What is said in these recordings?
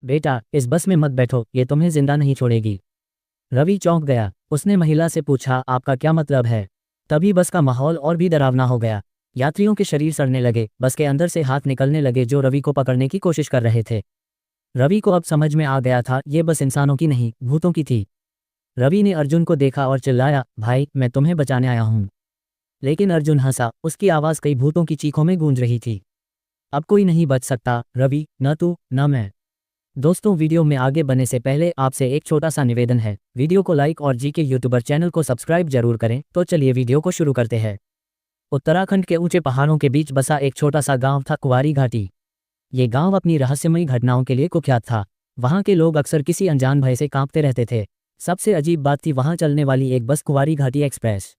बेटा, इस बस में मत बैठो, ये तुम्हें जिंदा नहीं छोड़ेगी। रवि चौंक गया। उसने महिला से पूछा, आपका क्या मतलब है? तभी बस का माहौल और भी डरावना हो गया। यात्रियों के शरीर सड़ने लगे, बस के अंदर से हाथ निकलने लगे जो रवि को पकड़ने की कोशिश कर रहे थे। रवि को अब समझ में आ गया था, ये बस इंसानों की नहीं, भूतों की थी। रवि ने अर्जुन को देखा और चिल्लाया, भाई, मैं तुम्हें बचाने आया हूँ। लेकिन अर्जुन हंसा, उसकी आवाज़ कई भूतों की चीखों में गूंज रही थी। अब कोई नहीं बच सकता, रवि, न तू न मैं। दोस्तों, वीडियो में आगे बढ़ने से पहले आपसे एक छोटा सा निवेदन है, वीडियो को लाइक और जी के यूट्यूबर चैनल को सब्सक्राइब जरूर करें। तो चलिए वीडियो को शुरू करते हैं। उत्तराखंड के ऊंचे पहाड़ों के बीच बसा एक छोटा सा गांव था, कुंवारी घाटी। ये गांव अपनी रहस्यमयी घटनाओं के लिए कुख्यात था। वहां के लोग अक्सर किसी अनजान भय से कांपते रहते थे। सबसे अजीब बात थी वहां चलने वाली एक बस, कुंवारी घाटी एक्सप्रेस।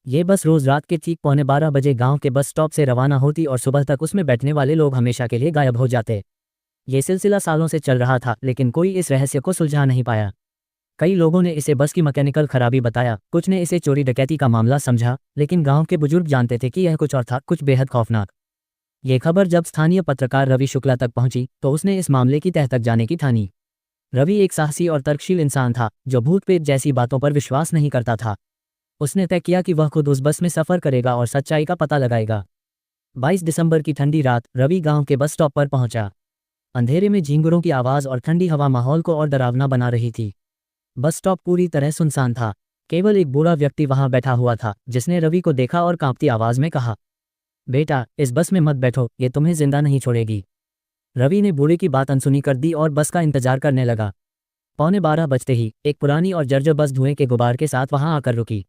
ये बस रोज रात के ठीक 11:15 बजे गांव के बस स्टॉप से रवाना होती और सुबह तक उसमें बैठने वाले लोग हमेशा के लिए गायब हो जाते। ये सिलसिला सालों से चल रहा था, लेकिन कोई इस रहस्य को सुलझा नहीं पाया। कई लोगों ने इसे बस की मैकेनिकल खराबी बताया, कुछ ने इसे चोरी डकैती का मामला समझा, लेकिन गांव के बुजुर्ग जानते थे कि यह कुछ और था, कुछ बेहद खौफनाक। ये खबर जब स्थानीय पत्रकार रवि शुक्ला तक पहुंची तो उसने इस मामले की तह तक जाने की ठानी। रवि एक साहसी और तर्कशील इंसान था जो भूत प्रेत जैसी बातों पर विश्वास नहीं करता था। उसने तय किया कि वह खुद उस बस में सफर करेगा और सच्चाई का पता लगाएगा। 22 दिसंबर की ठंडी रात रवि गांव के बस स्टॉप पर पहुंचा। अंधेरे में झींगुरों की आवाज़ और ठंडी हवा माहौल को और डरावना बना रही थी। बस स्टॉप पूरी तरह सुनसान था। केवल एक बूढ़ा व्यक्ति वहां बैठा हुआ था, जिसने रवि को देखा और कांपती आवाज में कहा, बेटा, इस बस में मत बैठो, ये तुम्हें जिंदा नहीं छोड़ेगी। रवि ने बूढ़े की बात अनसुनी कर दी और बस का इंतजार करने लगा। 11:15 बजते ही एक पुरानी और जर्जर बस धुएं के गुबार के साथ वहां आकर रुकी।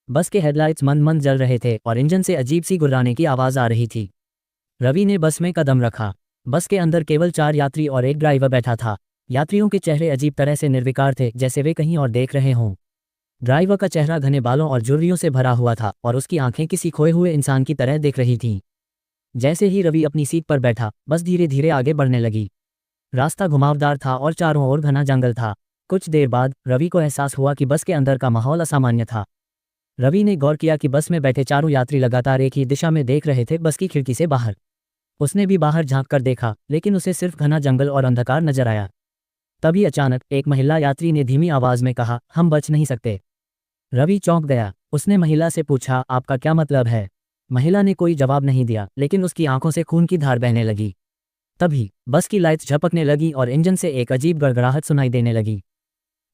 बस के हेडलाइट्स मंद मंद जल रहे थे और इंजन से अजीब सी गुर्राने की आवाज आ रही थी। रवि ने बस में कदम रखा। बस के अंदर केवल 4 यात्री और एक ड्राइवर बैठा था। यात्रियों के चेहरे अजीब तरह से निर्विकार थे, जैसे वे कहीं और देख रहे हों। ड्राइवर का चेहरा घने बालों और झुर्रियों से भरा हुआ था और उसकी आंखें किसी खोए हुए इंसान की तरह दिख रही थीं। जैसे ही रवि अपनी सीट पर बैठा, बस धीरे धीरे आगे बढ़ने लगी। रास्ता घुमावदार था और चारों ओर घना जंगल था। कुछ देर बाद रवि को एहसास हुआ कि बस के अंदर का माहौल असामान्य था। रवि ने गौर किया कि बस में बैठे चारों यात्री लगातार एक ही दिशा में देख रहे थे, बस की खिड़की से बाहर। उसने भी बाहर झांक कर देखा, लेकिन उसे सिर्फ घना जंगल और अंधकार नजर आया। तभी अचानक एक महिला यात्री ने धीमी आवाज में कहा, हम बच नहीं सकते। रवि चौंक गया। उसने महिला से पूछा, आपका क्या मतलब है? महिला ने कोई जवाब नहीं दिया, लेकिन उसकी आंखों से खून की धार बहने लगी। तभी बस की लाइट्स झपकने लगी और इंजन से एक अजीब गड़गड़ाहट सुनाई देने लगी।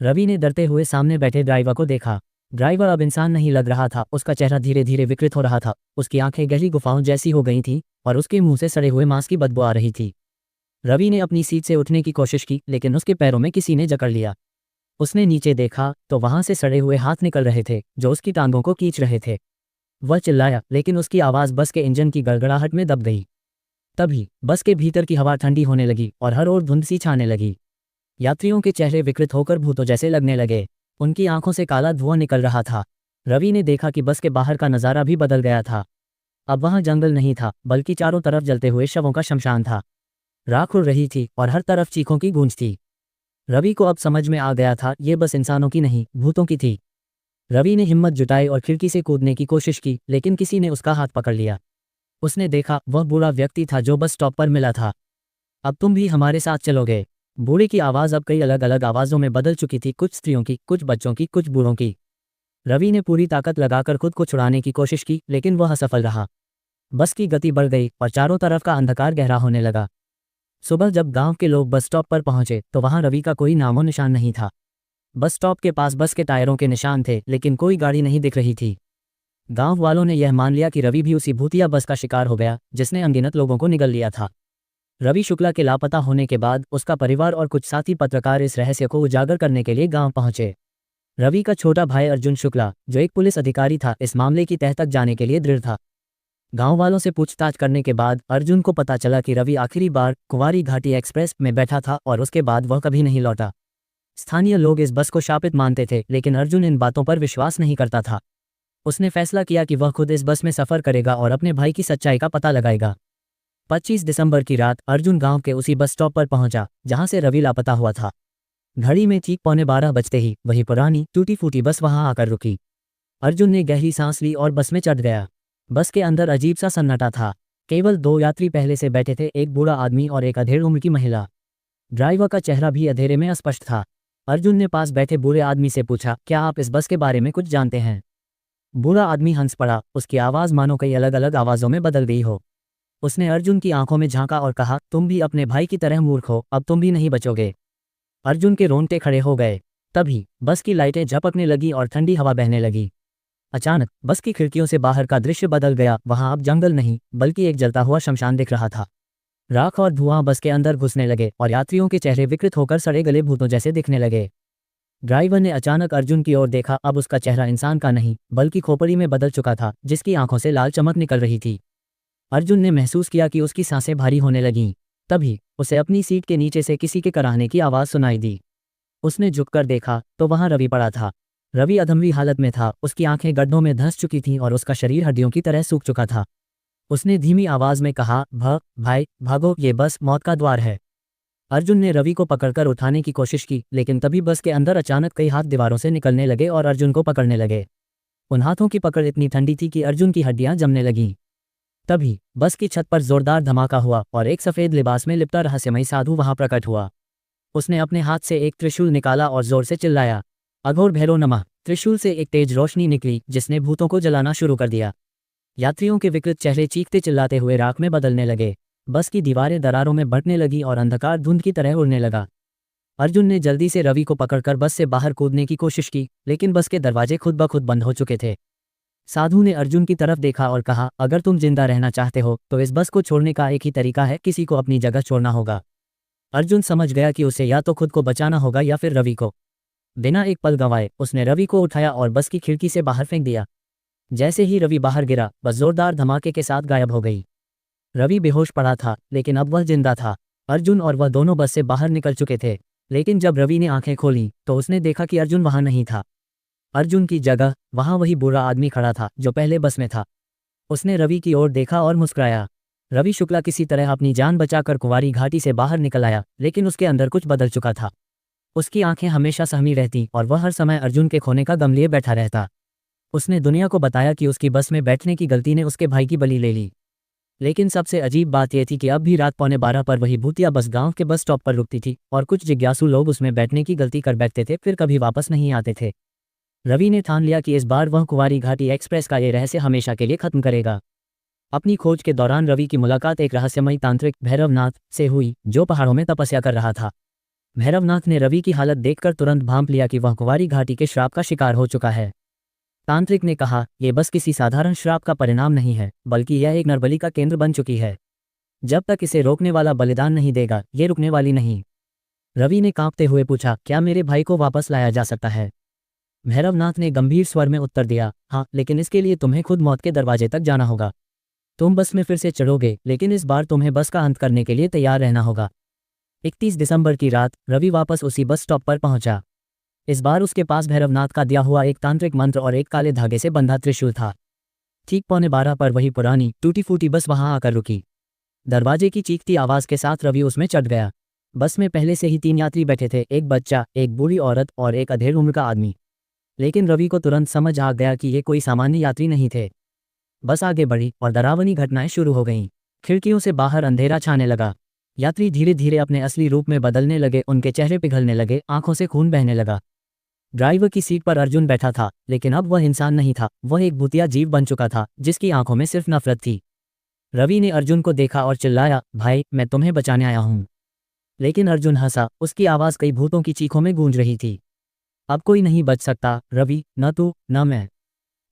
रवि ने डरते हुए सामने बैठे ड्राइवर को देखा। ड्राइवर अब इंसान नहीं लग रहा था, उसका चेहरा धीरे धीरे विकृत हो रहा था। उसकी आंखें गहरी गुफाओं जैसी हो गई थीं और उसके मुंह से सड़े हुए मांस की बदबू आ रही थी। रवि ने अपनी सीट से उठने की कोशिश की, लेकिन उसके पैरों में किसी ने जकड़ लिया। उसने नीचे देखा तो वहां से सड़े हुए हाथ निकल रहे थे जो उसकी टांगों को खींच रहे थे। वह चिल्लाया, लेकिन उसकी आवाज़ बस के इंजन की गड़गड़ाहट में दब गई। तभी बस के भीतर की हवा ठंडी होने लगी और हर ओर धुंध सी छाने लगी। यात्रियों के चेहरे विकृत होकर भूतों जैसे लगने लगे। उनकी आंखों से काला धुआं निकल रहा था। रवि ने देखा कि बस के बाहर का नज़ारा भी बदल गया था। अब वहां जंगल नहीं था, बल्कि चारों तरफ जलते हुए शवों का शमशान था। राख उड़ रही थी और हर तरफ चीखों की गूंज थी। रवि को अब समझ में आ गया था, ये बस इंसानों की नहीं, भूतों की थी। रवि ने हिम्मत जुटाई और खिड़की से कूदने की कोशिश की, लेकिन किसी ने उसका हाथ पकड़ लिया। उसने देखा, वह बूढ़ा व्यक्ति था जो बस स्टॉप पर मिला था। अब तुम भी हमारे साथ चलोगे? बूढ़े की आवाज़ अब कई अलग अलग आवाज़ों में बदल चुकी थी, कुछ स्त्रियों की, कुछ बच्चों की, कुछ बूढ़ों की। रवि ने पूरी ताकत लगाकर खुद को छुड़ाने की कोशिश की, लेकिन वह असफल रहा। बस की गति बढ़ गई और चारों तरफ का अंधकार गहरा होने लगा। सुबह जब गांव के लोग बस स्टॉप पर पहुंचे तो वहां रवि का कोई नामो निशान नहीं था। बस स्टॉप के पास बस के टायरों के निशान थे, लेकिन कोई गाड़ी नहीं दिख रही थी। गांव वालों ने यह मान लिया कि रवि भी उसी भूतिया बस का शिकार हो गया जिसने अनगिनत लोगों को निगल लिया था। रवि शुक्ला के लापता होने के बाद उसका परिवार और कुछ साथी पत्रकार इस रहस्य को उजागर करने के लिए गांव पहुंचे। रवि का छोटा भाई अर्जुन शुक्ला, जो एक पुलिस अधिकारी था, इस मामले की तह तक जाने के लिए दृढ़ था। गांव वालों से पूछताछ करने के बाद अर्जुन को पता चला कि रवि आखिरी बार कुंवारी घाटी एक्सप्रेस में बैठा था और उसके बाद वह कभी नहीं लौटा। स्थानीय लोग इस बस को शापित मानते थे, लेकिन अर्जुन इन बातों पर विश्वास नहीं करता था। उसने फैसला किया कि वह खुद इस बस में सफर करेगा और अपने भाई की सच्चाई का पता लगाएगा। 25 दिसंबर की रात अर्जुन गांव के उसी बस स्टॉप पर पहुंचा जहां से रवि लापता हुआ था। घड़ी में ठीक 11:15 बजते ही वही पुरानी टूटी फूटी बस वहां आकर रुकी। अर्जुन ने गहरी सांस ली और बस में चढ़ गया। बस के अंदर अजीब सा सन्नाटा था। केवल 2 यात्री पहले से बैठे थे, एक बूढ़ा आदमी और एक अधेड़ उम्र की महिला। ड्राइवर का चेहरा भी अंधेरे में अस्पष्ट था। अर्जुन ने पास बैठे बूढ़े आदमी से पूछा, क्या आप इस बस के बारे में कुछ जानते हैं? बूढ़ा आदमी हंस पड़ा, उसकी आवाज़ मानो कई अलग अलग आवाज़ों में बदल गई हो। उसने अर्जुन की आंखों में झांका और कहा, तुम भी अपने भाई की तरह मूर्ख हो, अब तुम भी नहीं बचोगे। अर्जुन के रोंगटे खड़े हो गए। तभी बस की लाइटें झपकने लगी और ठंडी हवा बहने लगी। अचानक बस की खिड़कियों से बाहर का दृश्य बदल गया। वहां अब जंगल नहीं बल्कि एक जलता हुआ शमशान दिख रहा था। राख और धुआं बस के अंदर घुसने लगे और यात्रियों के चेहरे विकृत होकर सड़े गले भूतों जैसे दिखने लगे। ड्राइवर ने अचानक अर्जुन की ओर देखा। अब उसका चेहरा इंसान का नहीं बल्कि खोपड़ी में बदल चुका था, जिसकी आंखों से लाल चमक निकल रही थी। अर्जुन ने महसूस किया कि उसकी सांसें भारी होने लगीं। तभी उसे अपनी सीट के नीचे से किसी के कराहने की आवाज़ सुनाई दी। उसने झुककर देखा तो वहां रवि पड़ा था। रवि अधमरी हालत में था, उसकी आंखें गड्ढों में धंस चुकी थीं और उसका शरीर हड्डियों की तरह सूख चुका था। उसने धीमी आवाज में कहा, भाई भागो, ये बस मौत का द्वार है। अर्जुन ने रवि को पकड़कर उठाने की कोशिश की, लेकिन तभी बस के अंदर अचानक कई हाथ दीवारों से निकलने लगे और अर्जुन को पकड़ने लगे। उन हाथों की पकड़ इतनी ठंडी थी कि अर्जुन की हड्डियां जमने लगीं। तभी बस की छत पर जोरदार धमाका हुआ और एक सफेद लिबास में लिपटा रहस्यमयी साधु वहां प्रकट हुआ। उसने अपने हाथ से एक त्रिशूल निकाला और जोर से चिल्लाया, अघोर भैरव नमः। त्रिशूल से एक तेज रोशनी निकली जिसने भूतों को जलाना शुरू कर दिया। यात्रियों के विकृत चेहरे चीखते चिल्लाते हुए राख में बदलने लगे। बस की दीवारें दरारों में बंटने लगी और अंधकार धुंध की तरह उड़ने लगा। अर्जुन ने जल्दी से रवि को पकड़कर बस से बाहर कूदने की कोशिश की, लेकिन बस के दरवाजे खुद ब खुद बंद हो चुके थे। साधु ने अर्जुन की तरफ देखा और कहा, अगर तुम जिंदा रहना चाहते हो तो इस बस को छोड़ने का एक ही तरीका है, किसी को अपनी जगह छोड़ना होगा। अर्जुन समझ गया कि उसे या तो खुद को बचाना होगा या फिर रवि को। बिना एक पल गंवाए उसने रवि को उठाया और बस की खिड़की से बाहर फेंक दिया। जैसे ही रवि बाहर गिरा, बस जोरदार धमाके के साथ गायब हो गई। रवि बेहोश पड़ा था, लेकिन अब वह जिंदा था। अर्जुन और वह दोनों बस से बाहर निकल चुके थे, लेकिन जब रवि ने आंखें खोली तो उसने देखा कि अर्जुन वहां नहीं था। अर्जुन की जगह वहां वही बूढ़ा आदमी खड़ा था जो पहले बस में था। उसने रवि की ओर देखा और मुस्कुराया। रवि शुक्ला किसी तरह अपनी जान बचाकर कुंवारी घाटी से बाहर निकल आया, लेकिन उसके अंदर कुछ बदल चुका था। उसकी आंखें हमेशा सहमी रहती और वह हर समय अर्जुन के खोने का गम लिए बैठा रहता। उसने दुनिया को बताया कि उसकी बस में बैठने की गलती ने उसके भाई की बलि ले ली। लेकिन सबसे अजीब बात यह थी कि अब भी रात 11:15 पर वही भूतिया बस गांव के बस स्टॉप पर रुकती थी और कुछ जिज्ञासु लोग उसमें बैठने की गलती कर बैठते थे, फिर कभी वापस नहीं आते थे। रवि ने ठान लिया कि इस बार वह कुंवारी घाटी एक्सप्रेस का ये रहस्य हमेशा के लिए खत्म करेगा। अपनी खोज के दौरान रवि की मुलाकात एक रहस्यमयी तांत्रिक भैरवनाथ से हुई, जो पहाड़ों में तपस्या कर रहा था। भैरवनाथ ने रवि की हालत देखकर तुरंत भांप लिया कि वह कुंवारी घाटी के श्राप का शिकार हो चुका है। तांत्रिक ने कहा, यह बस किसी साधारण श्राप का परिणाम नहीं है, बल्कि यह एक नरबली का केंद्र बन चुकी है। जब तक इसे रोकने वाला बलिदान नहीं देगा, ये रुकने वाली नहीं। रवि ने कांपते हुए पूछा, क्या मेरे भाई को वापस लाया जा सकता है? भैरवनाथ ने गंभीर स्वर में उत्तर दिया, हाँ, लेकिन इसके लिए तुम्हें खुद मौत के दरवाजे तक जाना होगा। तुम बस में फिर से चढ़ोगे, लेकिन इस बार तुम्हें बस का अंत करने के लिए तैयार रहना होगा। 31 दिसंबर की रात रवि वापस उसी बस स्टॉप पर पहुंचा। इस बार उसके पास भैरवनाथ का दिया हुआ एक तांत्रिक मंत्र और एक काले धागे से बंधा त्रिशूल था। ठीक 11:15 पर वही पुरानी टूटी फूटी बस वहां आकर रुकी। दरवाजे की चीखती आवाज के साथ रवि उसमें चढ़ गया। बस में पहले से ही 3 यात्री बैठे थे, एक बच्चा, एक बूढ़ी औरत और एक अधेड़ उम्र का आदमी। लेकिन रवि को तुरंत समझ आ गया कि ये कोई सामान्य यात्री नहीं थे। बस आगे बढ़ी और डरावनी घटनाएं शुरू हो गईं। खिड़कियों से बाहर अंधेरा छाने लगा। यात्री धीरे धीरे अपने असली रूप में बदलने लगे, उनके चेहरे पिघलने लगे, आंखों से खून बहने लगा। ड्राइवर की सीट पर अर्जुन बैठा था, लेकिन अब वह इंसान नहीं था, वह एक भूतिया जीव बन चुका था जिसकी आंखों में सिर्फ नफरत थी। रवि ने अर्जुन को देखा और चिल्लाया, भाई, मैं तुम्हें बचाने आया हूं। लेकिन अर्जुन हंसा, उसकी आवाज कई भूतों की चीखों में गूंज रही थी। अब कोई नहीं बच सकता, रवि, न तू न मैं।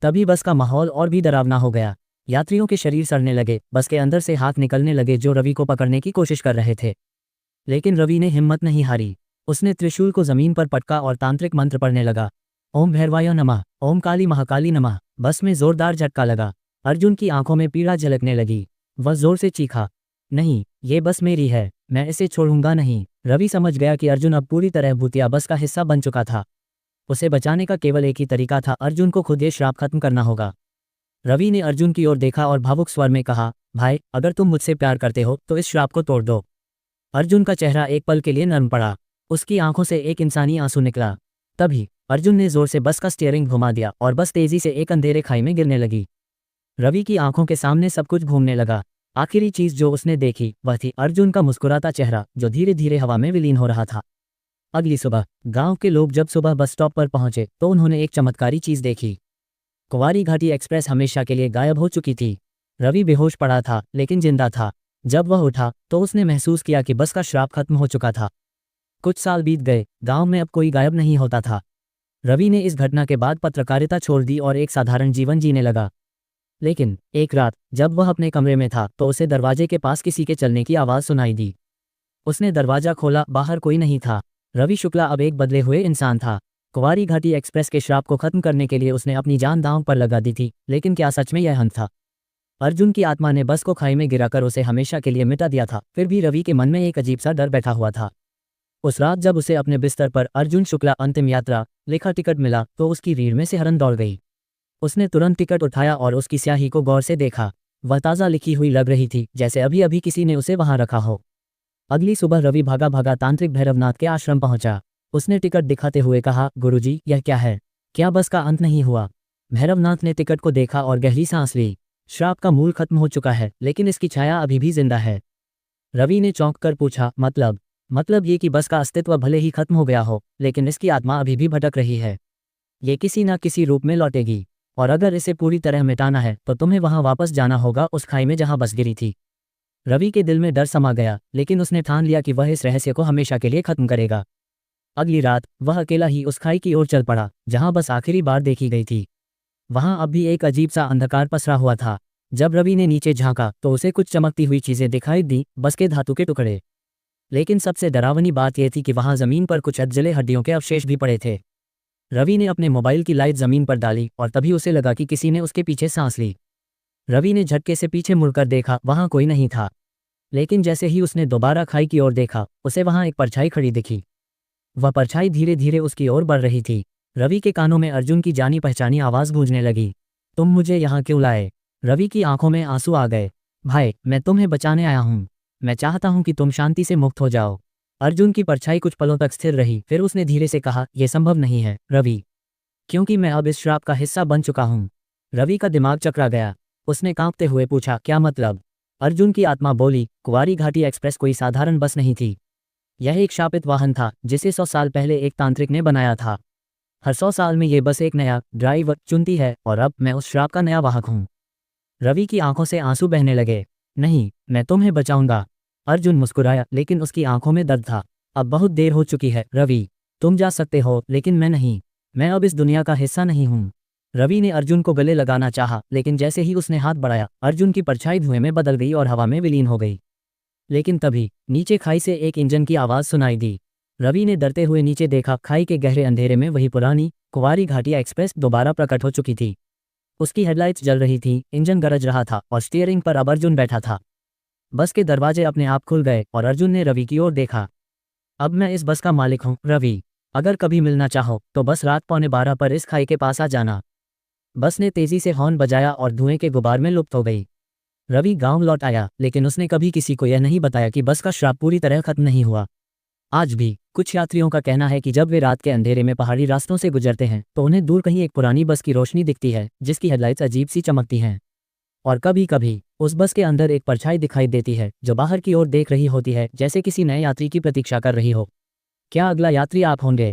तभी बस का माहौल और भी डरावना हो गया। यात्रियों के शरीर सड़ने लगे, बस के अंदर से हाथ निकलने लगे जो रवि को पकड़ने की कोशिश कर रहे थे। लेकिन रवि ने हिम्मत नहीं हारी। उसने त्रिशूल को जमीन पर पटका और तांत्रिक मंत्र पढ़ने लगा, ओम भैरवाय नमः, ओम काली महाकाली नमः। बस में जोरदार झटका लगा। अर्जुन की आंखों में पीड़ा झलकने लगी। वह जोर से चीखा, नहीं, ये बस मेरी है, मैं इसे छोड़ूंगा नहीं। रवि समझ गया कि अर्जुन अब पूरी तरह भूतिया बस का हिस्सा बन चुका था। उसे बचाने का केवल एक ही तरीका था, अर्जुन को खुद ये श्राप खत्म करना होगा। रवि ने अर्जुन की ओर देखा और भावुक स्वर में कहा, भाई, अगर तुम मुझसे प्यार करते हो तो इस श्राप को तोड़ दो। अर्जुन का चेहरा एक पल के लिए नर्म पड़ा। उसकी आंखों से एक इंसानी आंसू निकला। तभी अर्जुन ने जोर से बस का स्टीयरिंग घुमा दिया और बस तेजी से एक अंधेरे खाई में गिरने लगी। रवि की आंखों के सामने सब कुछ घूमने लगा। आखिरी चीज जो उसने देखी वह थी अर्जुन का मुस्कुराता चेहरा जो धीरे धीरे हवा में विलीन हो रहा था। अगली सुबह गांव के लोग जब सुबह बस स्टॉप पर पहुंचे तो उन्होंने एक चमत्कारी चीज देखी। कुंवारी घाटी एक्सप्रेस हमेशा के लिए गायब हो चुकी थी। रवि बेहोश पड़ा था लेकिन जिंदा था। जब वह उठा तो उसने महसूस किया कि बस का श्राप खत्म हो चुका था। कुछ साल बीत गए, गांव में अब कोई गायब नहीं होता था। रवि ने इस घटना के बाद पत्रकारिता छोड़ दी और एक साधारण जीवन जीने लगा। लेकिन एक रात जब वह अपने कमरे में था तो उसे दरवाजे के पास किसी के चलने की आवाज़ सुनाई दी। उसने दरवाजा खोला, बाहर कोई नहीं था। रवि शुक्ला अब एक बदले हुए इंसान था। कुंवारी घाटी एक्सप्रेस के श्राप को खत्म करने के लिए उसने अपनी जान दांव पर लगा दी थी, लेकिन क्या सच में यह अंत था? अर्जुन की आत्मा ने बस को खाई में गिराकर उसे हमेशा के लिए मिटा दिया था। फिर भी रवि के मन में एक अजीब सा डर बैठा हुआ था। उस रात जब उसे अपने बिस्तर पर अर्जुन शुक्ला अंतिम यात्रा लिखा टिकट मिला तो उसकी रीढ़ में सिहरन दौड़ गई। उसने तुरंत टिकट उठाया और उसकी स्याही को गौर से देखा। वह ताज़ा लिखी हुई लग रही थी, जैसे अभी अभी किसी ने उसे वहां रखा हो। अगली सुबह रवि भागा भागा तांत्रिक भैरवनाथ के आश्रम पहुंचा। उसने टिकट दिखाते हुए कहा, गुरुजी यह क्या है? क्या बस का अंत नहीं हुआ? भैरवनाथ ने टिकट को देखा और गहरी सांस ली। श्राप का मूल खत्म हो चुका है, लेकिन इसकी छाया अभी भी जिंदा है। रवि ने चौंक कर पूछा, मतलब ये कि बस का अस्तित्व भले ही खत्म हो गया हो, लेकिन इसकी आत्मा अभी भी भटक रही है। ये किसी न किसी रूप में लौटेगी, और अगर इसे पूरी तरह मिटाना है तो तुम्हें वहां वापस जाना होगा, उस खाई में जहां बस गिरी थी। रवि के दिल में डर समा गया, लेकिन उसने ठान लिया कि वह इस रहस्य को हमेशा के लिए खत्म करेगा। अगली रात वह अकेला ही उस खाई की ओर चल पड़ा जहां बस आखिरी बार देखी गई थी। वहां अब भी एक अजीब सा अंधकार पसरा हुआ था। जब रवि ने नीचे झांका तो उसे कुछ चमकती हुई चीजें दिखाई दी, बस के धातु के टुकड़े। लेकिन सबसे डरावनी बात यह थी कि वहां जमीन पर कुछ अधजले हड्डियों के अवशेष भी पड़े थे। रवि ने अपने मोबाइल की लाइट जमीन पर डाली और तभी उसे लगा कि किसी ने उसके पीछे सांस ली। रवि ने झटके से पीछे मुड़कर देखा, वहां कोई नहीं था। लेकिन जैसे ही उसने दोबारा खाई की ओर देखा, उसे वहां एक परछाई खड़ी दिखी। वह परछाई धीरे धीरे उसकी ओर बढ़ रही थी। रवि के कानों में अर्जुन की जानी पहचानी आवाज गूंजने लगी, तुम मुझे यहाँ क्यों लाए? रवि की आंखों में आंसू आ गए। भाई, मैं तुम्हें बचाने आया हूँ। मैं चाहता हूँ कि तुम शांति से मुक्त हो जाओ। अर्जुन की परछाई कुछ पलों तक स्थिर रही, फिर उसने धीरे से कहा, यह संभव नहीं है रवि, क्योंकि मैं अब इस श्राप का हिस्सा बन चुका हूँ। रवि का दिमाग चकरा गया। उसने कांपते हुए पूछा, क्या मतलब? अर्जुन की आत्मा बोली, कुंवारी घाटी एक्सप्रेस कोई साधारण बस नहीं थी। यह एक शापित वाहन था जिसे 100 साल पहले एक तांत्रिक ने बनाया था। हर 100 साल में ये बस एक नया ड्राइवर चुनती है, और अब मैं उस श्राप का नया वाहक हूँ। रवि की आंखों से आंसू बहने लगे। नहीं, मैं तुम्हें बचाऊंगा। अर्जुन मुस्कुराया, लेकिन उसकी आंखों में दर्द था। अब बहुत देर हो चुकी है रवि, तुम जा सकते हो, लेकिन मैं नहीं। मैं अब इस दुनिया का हिस्सा नहीं हूँ। रवि ने अर्जुन को गले लगाना चाहा, लेकिन जैसे ही उसने हाथ बढ़ाया, अर्जुन की परछाई धुएं में बदल गई और हवा में विलीन हो गई। लेकिन तभी नीचे खाई से एक इंजन की आवाज़ सुनाई दी। रवि ने डरते हुए नीचे देखा। खाई के गहरे अंधेरे में वही पुरानी कुंवारी घाटी एक्सप्रेस दोबारा प्रकट हो चुकी थी। उसकी हेडलाइट्स जल रही थी, इंजन गरज रहा था और स्टीयरिंग पर अब अर्जुन बैठा था। बस के दरवाजे अपने आप खुल गए और अर्जुन ने रवि की ओर देखा। अब मैं इस बस का मालिक हूँ रवि, अगर कभी मिलना चाहो तो बस रात 11:15 पर इस खाई के पास आ जाना। बस ने तेजी से हॉर्न बजाया और धुएं के गुबार में लुप्त हो गई। रवि गांव लौट आया, लेकिन उसने कभी किसी को यह नहीं बताया कि बस का श्राप पूरी तरह खत्म नहीं हुआ। आज भी कुछ यात्रियों का कहना है कि जब वे रात के अंधेरे में पहाड़ी रास्तों से गुजरते हैं तो उन्हें दूर कहीं एक पुरानी बस की रोशनी दिखती है जिसकी हेडलाइट्स अजीब सी चमकती हैं। और कभी कभी उस बस के अंदर एक परछाई दिखाई देती है जो बाहर की ओर देख रही होती है, जैसे किसी नए यात्री की प्रतीक्षा कर रही हो। क्या अगला यात्री आप होंगे?